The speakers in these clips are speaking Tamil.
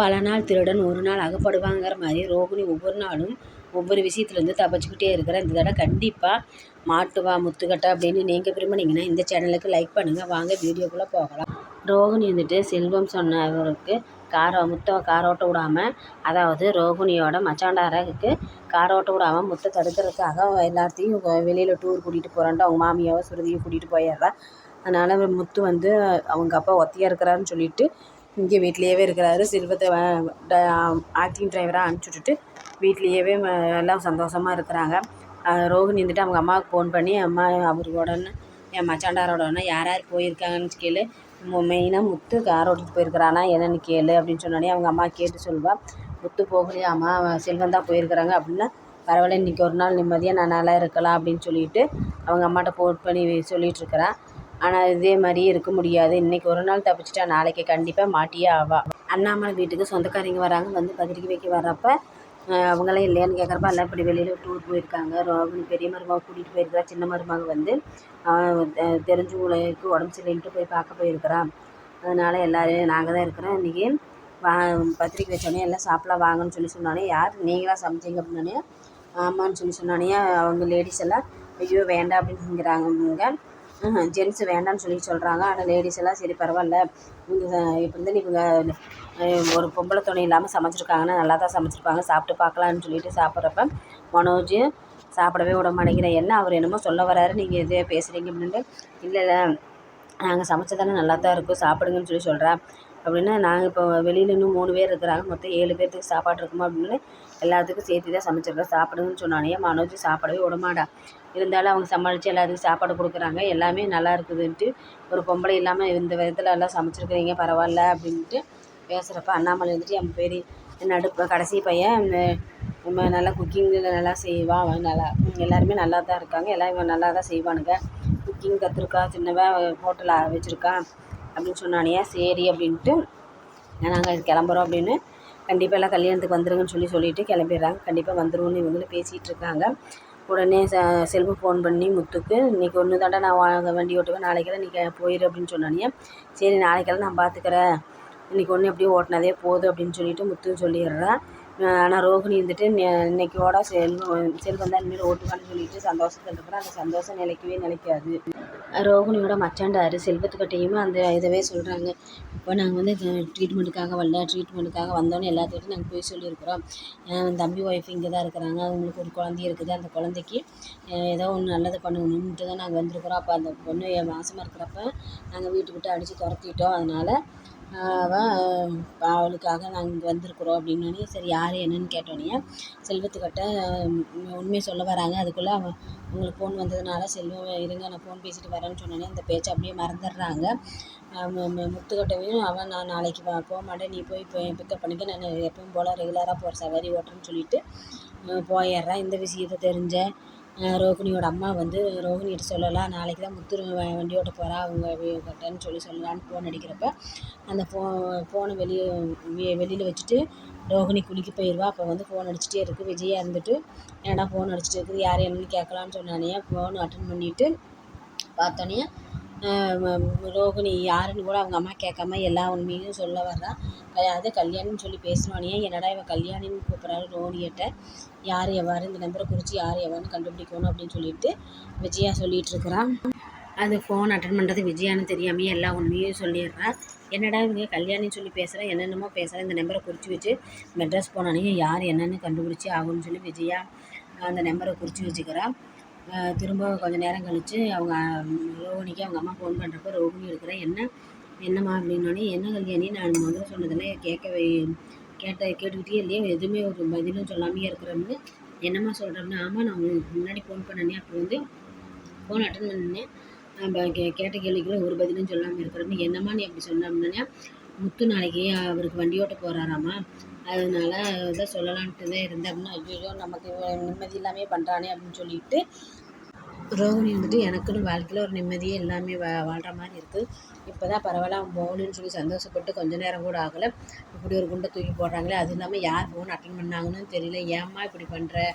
பல நாள் திருடன் ஒரு நாள் அகப்படுவாங்கிற மாதிரி ரோகிணி ஒவ்வொரு நாளும் ஒவ்வொரு விஷயத்துலேருந்து தப்பிச்சுக்கிட்டே இருக்கிற இந்த தடவை கண்டிப்பாக மாட்டுவா முத்துக்கட்டை அப்படின்னு நீங்கள் விரும்புனீங்கன்னா இந்த சேனலுக்கு லைக் பண்ணுங்கள். வாங்க வீடியோக்குள்ளே போகலாம். ரோகிணி வந்துட்டு செல்வம் சொன்னவருக்கு முத்தை காரோட்ட விடாமல், அதாவது ரோகிணியோட மச்சாண்டாருக்கு காரோட்ட விடாமல் முத்தை தடுக்கிறதுக்காக எல்லாத்தையும் வெளியில் டூர் கூட்டிகிட்டு போகிறான்ட்டு அவங்க மாமியாவை சுருதியை கூட்டிகிட்டு போயிடுறா. அதனால் முத்து வந்து அவங்க அப்பா ஒத்தையாக இருக்கிறாருன்னு சொல்லிட்டு இங்கே வீட்லேயே இருக்கிறாரு. செல்வத்தை ஆக்டிங் டிரைவராக அனுப்பிச்சி விட்டுட்டு வீட்லேயே எல்லாம் சந்தோஷமாக இருக்கிறாங்க. ரோகிணி வந்துட்டு அவங்க அம்மாவுக்கு ஃபோன் பண்ணி, அம்மா அவரோடனே என் மச்சாண்டாரோடனே யார் யார் போயிருக்காங்கன்னு கேளு, மெயினாக முத்து கார் ஓட்டிகிட்டு போயிருக்கிறானா என்னென்னு கேளு அப்படின்னு சொன்னோடனே அவங்க அம்மா கேட்டு சொல்லுவாள். முத்து போகலையாம்மா, செல்வம் தான் போயிருக்கிறாங்க அப்படின்னா பரவாயில்ல, இன்றைக்கி ஒரு நாள் நிம்மதியாக நான் நல்லா இருக்கலாம் அப்படின்னு சொல்லிட்டு அவங்க அம்மாட்ட ஃபோன் பண்ணி சொல்லிகிட்ருக்கிறா. ஆனால் இதே மாதிரியே இருக்க முடியாது. இன்றைக்கி ஒரு நாள் தப்பிச்சிட்டா நாளைக்கு கண்டிப்பாக மாட்டியே ஆவாள். அண்ணாமலை வீட்டுக்கு சொந்தக்காரங்க வராங்க. வந்து பத்திரிக்கை வைக்க வர்றப்ப அவங்களாம் இல்லையான்னு கேட்குறப்ப எல்லாம் இப்படி வெளியில் டூர் போயிருக்காங்க. ரோகிணி பெரிய மருமக கூட்டிகிட்டு போயிருக்கிறா. சின்ன மருமக வந்து தெரிஞ்சவங்களுக்கு உடம்பு சரியில்லைன்ட்டு போய் பார்க்க போயிருக்கிறான். அதனால் எல்லோரும் நாங்கள் தான் இருக்கிறோம். இன்றைக்கி பத்திரிக்கை வச்சோடனே எல்லாம் சாப்பிடலாம் வாங்கன்னு சொல்லி சொன்னோடனே, யார் நீங்களாக சமைச்சிங்க அப்படின்னோடனே ஆமான்னு சொல்லி சொன்னோடனே அவங்க லேடிஸ் எல்லாம் ஐயோ வேண்டாம் அப்படிங்கிறாங்க. ஜென்ஸு வேண்டான்னு சொல்லி சொல்கிறாங்க. ஆனால் லேடிஸ் எல்லாம் சரி பரவாயில்ல, இவங்க இப்போ வந்து இவங்க ஒரு பொம்பளை துணை இல்லாமல் சமைச்சிருக்காங்கன்னா நல்லா தான் சமைச்சிருப்பாங்க, சாப்பிட்டு பார்க்கலான்னு சொல்லிட்டு சாப்பிட்றப்ப மனோஜ் சாப்பிடவே விட மாட்டேங்கிறேன். என்ன அவர் என்னமோ சொல்ல வராரு, நீங்கள் எதே பேசுகிறீங்க அப்படின்ட்டு, இல்லை நாங்கள் சமைச்சதானே நல்லா தான் இருக்கும் சாப்பிடுங்கன்னு சொல்லி சொல்கிறேன் அப்படின்னா, நாங்கள் இப்போ வெளியில் இன்னும் 3 பேர் இருக்கிறாங்க, மொத்தம் 7 பேர்த்துக்கு சாப்பாடு இருக்குமா அப்படின்னு எல்லாத்துக்கும் சேர்த்து தான் சமைச்சிருக்கேன் சாப்பிடுங்கன்னு சொன்னானே. மனோஜ் சாப்பிடவே விடமாட்டா. இருந்தாலும் அவங்க சமாளித்து எல்லாத்துக்கும் சாப்பாடு கொடுக்குறாங்க. எல்லாமே நல்லா இருக்குதுன்ட்டு, ஒரு பொம்பளை இல்லாமல் இந்த விதத்தில் எல்லாம் சமைச்சிருக்கிறீங்க பரவாயில்ல அப்படின்ட்டு பேசுகிறப்ப அண்ணாமலை வந்துட்டு என் பெரிய கடைசி பையன் நல்லா குக்கிங்கில் நல்லா செய்வான். நல்லா எல்லாருமே நல்லா தான் இருக்காங்க. எல்லாம் இவன் நல்லா தான் செய்வானுங்க. குக்கிங் கற்றுருக்கா, சின்னவன் ஹோட்டலில் வச்சுருக்கான் அப்படின்னு சொன்னானே. சரி அப்படின்ட்டு நாங்கள் கிளம்புறோம் அப்படின்னு கண்டிப்பாக எல்லாம் கல்யாணத்துக்கு வந்துருங்கன்னு சொல்லிட்டு கிளம்பிடுறாங்க. கண்டிப்பாக வந்துருவோன்னு இவங்களும் பேசிகிட்டு இருக்காங்க. உடனே செல்வம் ஃபோன் பண்ணி முத்துக்கு, இன்றைக்கி ஒன்று தாண்டா நான் வண்டி ஓட்டுவேன், நாளைக்கெல்லாம் நீ போயிரு அப்படின்னு சொன்னானே. சரி நாளைக்கெல்லாம் நான் பார்த்துக்கிறேன், இன்றைக்கி ஒன்று எப்படியும் ஓட்டினதே போதும் அப்படின்னு சொல்லிட்டு முத்துன்னு சொல்லிடுறான். ஆனால் ரோகிணி வந்துட்டு இன்றைக்கியோட செல்வம் தான் இனிமேல் ஓட்டுவான்னு சொல்லிட்டு சந்தோஷத்தில் இருக்கிறான். அந்த சந்தோஷம் நிலைக்காது. ரோகிணியோட மச்சாண்டார் செல்வத்துக்கிட்டையுமே அந்த இதவே சொல்கிறாங்க. இப்போ நாங்கள் வந்து ட்ரீட்மெண்ட்டுக்காக வரல, ட்ரீட்மெண்ட்டுக்காக வந்தோன்னே எல்லாத்துக்கிட்டையும் நாங்கள் போய் சொல்லியிருக்கிறோம். என் தம்பி ஒய்ஃப் இங்கே தான் இருக்கிறாங்க, அவங்களுக்கு ஒரு குழந்தை இருக்குது, அந்த குழந்தைக்கு ஏதோ ஒன்று நல்லது பண்ணணுன்ட்டு தான் நாங்கள் வந்திருக்கிறோம். அப்போ அந்த பொண்ணு மாசமாக இருக்கிறப்ப நாங்கள் வீட்டு விட்டு அடித்து துரத்திட்டோம். அதனால் அவளுக்காக நாங்கள் இங்கே வந்திருக்குறோம் அப்படின்னோடனே, சரி யார் என்னன்னு கேட்டோன்னே செல்வத்துக்கிட்ட உண்மையை சொல்ல வராங்க. அதுக்குள்ளே உங்களுக்கு ஃபோன் வந்ததுனால செல்வம் இருங்க நான் ஃபோன் பேசிட்டு வரேன்னு சொன்னோன்னே அந்த பேச்சை அப்படியே மறந்துடுறாங்க. முத்துக்கிட்டவையும் அவன் நான் நாளைக்கு போக மாட்டேன், நீ போய் பிக்கப் பண்ணிக்க, நான் எப்பவும் போல் ரெகுலராக போகிற சவாரி ஓட்டுறேன்னு சொல்லிட்டு போயிடுறான். இந்த விஷயத்தை தெரிஞ்ச ரோகிணியோட அம்மா வந்து ரோகிணிகிட்ட சொல்லலாம், நாளைக்கு தான் முத்து வண்டி ஓட்ட போகிறா அவங்க கிட்டன்னு சொல்லலான்னு ஃபோன் அடிக்கிறப்ப அந்த ஃபோனை வெளியில் வச்சுட்டு ரோகிணி குளிக்க போயிடுவா. அப்போ வந்து ஃபோன் அடிச்சுட்டே இருக்குது. விஜயா இருந்துட்டு ஏன்னா ஃபோன் அடிச்சுட்டு இருக்குது, யார் என்னன்னு கேட்கலான்னு சொன்னானே. ஃபோன் அட்டன் பண்ணிவிட்டு பார்த்தோன்னே ரோகிணி யாருன்னு கூட அவங்க அம்மா கேட்காம எல்லா உண்மையும் சொல்ல வர்றா. அது கல்யாணின்னு சொல்லி பேசினோன்னே, என்னடா இவன் கல்யாணின்னு கூப்பிட்றாரு ரோகிணிகிட்ட, யார் எவ்வாறு இந்த நம்பரை குறித்து யார் எவ்வாறுன்னு கண்டுபிடிக்கணும் அப்படின்னு சொல்லிட்டு விஜயா சொல்லிகிட்ருக்குறான். அது ஃபோன் அட்டன் பண்ணுறது விஜயான்னு தெரியாமையே எல்லா உண்மையும் சொல்லிடுறா. என்னடா இவங்க கல்யாணின்னு சொல்லி பேசுகிறேன், என்னென்னமோ பேசுகிறேன், இந்த நம்பரை குறித்து வச்சு மெட்ராஸ் போனானே யார் என்னென்னு கண்டுபிடிச்சி ஆகும்னு சொல்லி விஜயா அந்த நம்பரை குறித்து வச்சுக்கிறான். திரும்ப கொஞ்சம் நேரம் கழித்து அவங்க ரோகிணிக்கு அவங்க அம்மா ஃபோன் பண்ணுறப்ப ரோகிணி இருக்கிறேன், என்னம்மா அப்படின்னோடனே, என்ன கல்யாணி நான் முதல்ல சொன்னதெல்லாம் கேட்டுக்கிட்டே இல்லையே, எதுவுமே ஒரு பதிலும் சொல்லாமையே இருக்கிறோம்னு என்னம்மா சொல்கிறோம்னா, ஆமாம் நான் உங்களுக்கு முன்னாடி ஃபோன் பண்ணனே, அப்போ வந்து ஃபோன் அட்டன் பண்ணேன், நம்ம கேட்ட கேள்விக்குள்ள ஒரு பதிலும் சொல்லாமல் இருக்கிறோம்னு, என்னம்மா நீ அப்படி சொன்னோம்னா, முத்து நாளைக்கு அவருக்கு வண்டி ஓட்ட போகிறாராம்மா, அதனால இதை சொல்லலான்ட்டு தான் இருந்தேன் அப்படின்னா, ஐயோ நமக்கு நிம்மதி இல்லாமல் பண்ணுறானே அப்படின்னு சொல்லிட்டு ரோகிணி வந்துட்டு எனக்குன்னு வாழ்க்கையில் ஒரு நிம்மதியே எல்லாமே வாழ்கிற மாதிரி இருக்குது. இப்போ தான் பரவாயில்ல அவன் போகணுன்னு சொல்லி சந்தோஷப்பட்டு கொஞ்சம் நேரம் கூட ஆகலை, இப்படி ஒரு குண்டை தூக்கி போடுறாங்களே, அது இல்லாமல் யார் ஃபோன் அட்டன் பண்ணாங்கன்னு தெரியல, ஏம்மா இப்படி பண்ணுற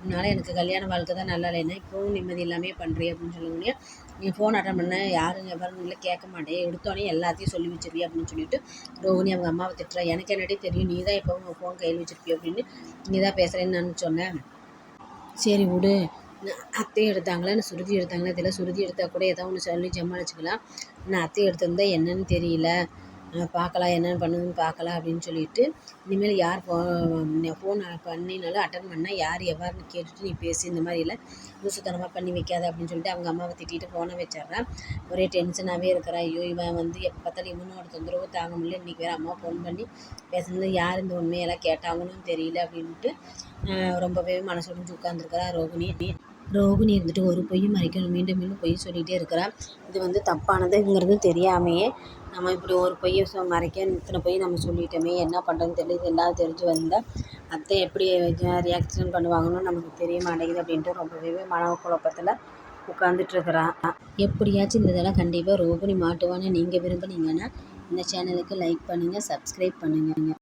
அதனால் எனக்கு கல்யாண வாழ்க்கை தான் நல்லா இல்லைன்னா இப்போவும் நிம்மதி இல்லாமல் பண்ணுறீ அப்படின்னு சொல்லக்கூடிய நீ ஃபோன் அட்டன் பண்ண யாருங்க எவருன்னு இல்லை கேட்க மாட்டேன் எடுத்தோடனே எல்லாத்தையும் சொல்லி வச்சிருவியா அப்படின்னு சொல்லிட்டு ரோகிணி அவங்க அம்மாவை திட்டுறா. எனக்கு என்னடி தெரியும் நீ தான் எப்போ உங்கள் ஃபோன் கையில் வச்சிருப்பியோ அப்படின்னு நீ தான் பேசுகிறேன்னு நான் சொன்னேன். சரி விடு, அத்தையும் எடுத்தாங்களா இல்லை சுருதி எடுத்தாங்களா தெரியல, சுருதி எடுத்தால் கூட ஏதோ ஒன்று சொல்லி ஜமாளிச்சுக்கலாம், ஆனால் அத்தையும் எடுத்திருந்தா என்னன்னு தெரியல, பார்க்கலாம் என்னென்னு பண்ணுதுன்னு பார்க்கலாம் அப்படின்னு சொல்லிட்டு இனிமேல் யார் ஃபோன் பண்ணினாலும் அட்டன் பண்ணால் யார் எவ்வாறுன்னு கேட்டுட்டு நீ பேசி இந்த மாதிரிலாம் லூசுத்தனமாக பண்ணி வைக்காத அப்படின்னு சொல்லிட்டு அவங்க அம்மாவை திட்டிட்டு ஃபோனை வச்சிட்றான். ஒரே டென்ஷனாகவே இருக்கிறா. ஐயோ இவன் வந்து எப்போ பார்த்தாலும் இவனோட தொந்தரவு தாங்க முடியல, இன்றைக்கி வேறு அம்மா ஃபோன் பண்ணி பேசுனது யார் இந்த உண்மையெல்லாம் கேட்டாங்கன்னு தெரியல அப்படின்ட்டு ரொம்பவே மனசு உடைஞ்சு உட்காந்துருக்கிறா ரோகிணி இருந்துட்டு ஒரு பொய் மறைக்கணும் மீண்டும் மீண்டும் பொய் சொல்லிகிட்டே இருக்கிறா. இது வந்து தப்பானதுங்கிறது தெரியாமையே நம்ம இப்படி ஒரு பொய்யை மறைக்க இத்தனை பொய் நம்ம சொல்லிட்டோமே, என்ன பண்ணுறதுன்னு தெரியல. இது எல்லாம் தெரிஞ்சு வந்தால் அத்தை எப்படி ரியாக்ஷன் பண்ணுவாங்கன்னு நமக்கு தெரிய மாட்டேங்குது அப்படின்ட்டு ரொம்பவே மனக்குழப்பத்தில் உட்காந்துட்ருக்குறா. எப்படியாச்சும் இந்த இதெல்லாம் கண்டிப்பாக ரோகிணி மாட்டுவான்னு நீங்கள் விரும்புனீங்கன்னா இந்த சேனலுக்கு லைக் பண்ணுங்கள், சப்ஸ்கிரைப் பண்ணுங்கள்.